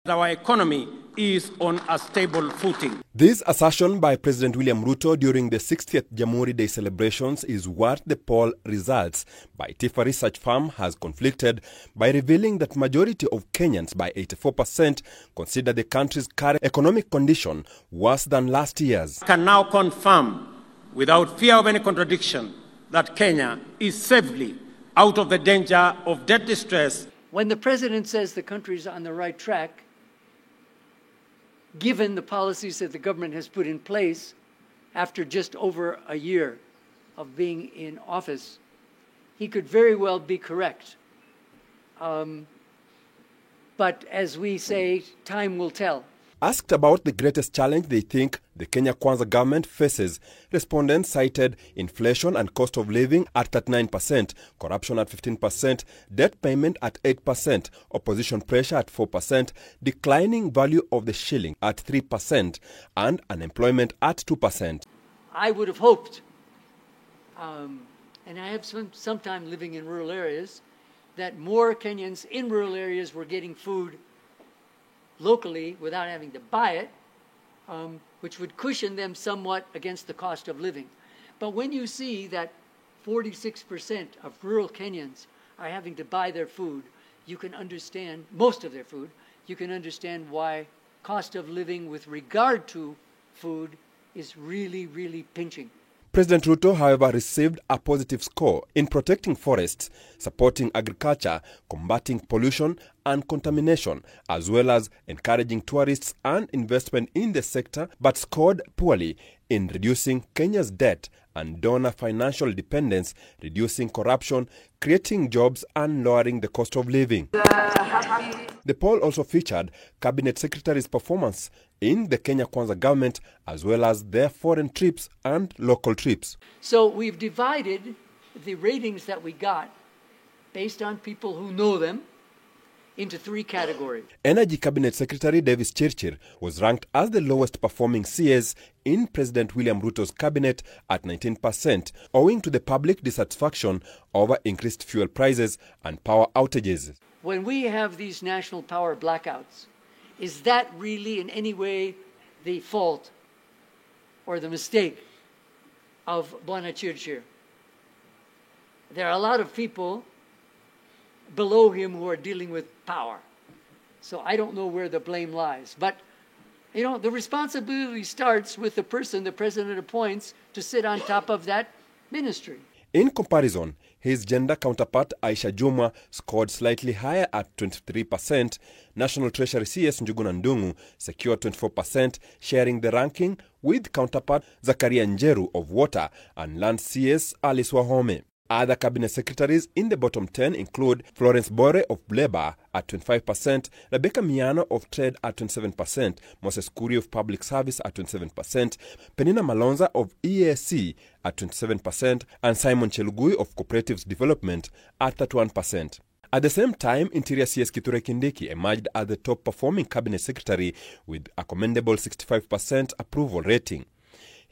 Our economy is on a stable footing. This assertion by President William Rutos during the 60th Jamhuri Day celebrations is what the poll results by Tifa research firm has conflicted by revealing that majority of Kenyans, by 84%, consider the country's current economic condition worse than last year's. I can now confirm, without fear of any contradiction, that Kenya is safely out of the danger of debt distress. When the president says the country is on the right track, given the policies that the government has put in place after just over a year of being in office, he could very well be correct. But as we say, time will tell. Asked about the greatest challenge they think the Kenya Kwanza government faces, respondents cited inflation and cost of living at 39%, corruption at 15%, debt payment at 8%, opposition pressure at 4%, declining value of the shilling at 3%, and unemployment at 2%. I would have hoped, and I have some time living in rural areas, that more Kenyans in rural areas were getting food locally without having to buy it, which would cushion them somewhat against the cost of living. But when you see that 46% of rural Kenyans are having to buy their food, you can understand, most of their food, you can understand why cost of living with regard to food is really, really pinching. President Ruto, however, received a positive score in protecting forests, supporting agriculture, combating pollution and contamination, as well as encouraging tourists and investment in the sector, but scored poorly in reducing Kenya's debt and donor financial dependence, reducing corruption, creating jobs and lowering the cost of living. The poll also featured Cabinet Secretary's performance in the Kenya Kwanza government, as well as their foreign trips and local trips. So we've divided the ratings that we got based on people who know them into three categories. Energy Cabinet Secretary Davis Chirchir was ranked as the lowest performing CS in President William Rutos' cabinet at 19%, owing to the public dissatisfaction over increased fuel prices and power outages. When we have these national power blackouts, is that really in any way the fault or the mistake of Bwana Chirchir? There are a lot of people below him who are dealing with power. So I don't know where the blame lies. But, you know, the responsibility starts with the person the president appoints to sit on top of that ministry. In comparison, his gender counterpart Aisha Juma scored slightly higher at 23%. National Treasury CS Njuguna Ndung'u secured 24%, sharing the ranking with counterpart Zakaria Njeru of Water and Land CS Alice Wahome. Other cabinet secretaries in the bottom 10 include Florence Bore of Labour at 25%, Rebecca Miano of Trade at 27%, Moses Kuri of Public Service at 27%, Penina Malonza of EAC at 27%, and Simon Chelugui of Cooperatives Development at 31%. At the same time, Interior CS Kithure Kindiki emerged as the top performing cabinet secretary with a commendable 65% approval rating.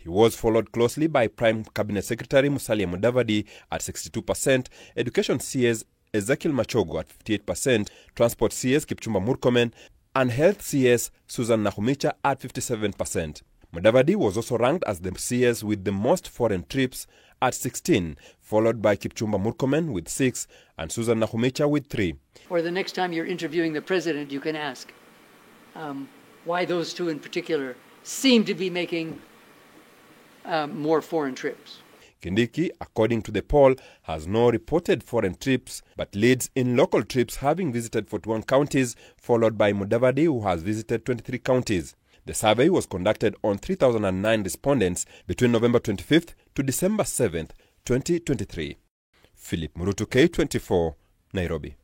He was followed closely by Prime Cabinet Secretary Musalia Mudavadi at 62%, Education CS Ezekiel Machogo at 58%, Transport CS Kipchumba Murkomen, and Health CS Susan Nahumicha at 57%. Mudavadi was also ranked as the CS with the most foreign trips at 16, followed by Kipchumba Murkomen with 6 and Susan Nahumicha with 3. Or the next time you're interviewing the president, you can ask why those two in particular seem to be making more foreign trips. Kindiki, according to the poll, has no reported foreign trips, but leads in local trips, having visited 41 counties, followed by Mudavadi, who has visited 23 counties. The survey was conducted on 3,009 respondents between November 25th to December 7th, 2023. Philip Murutu, K24, Nairobi.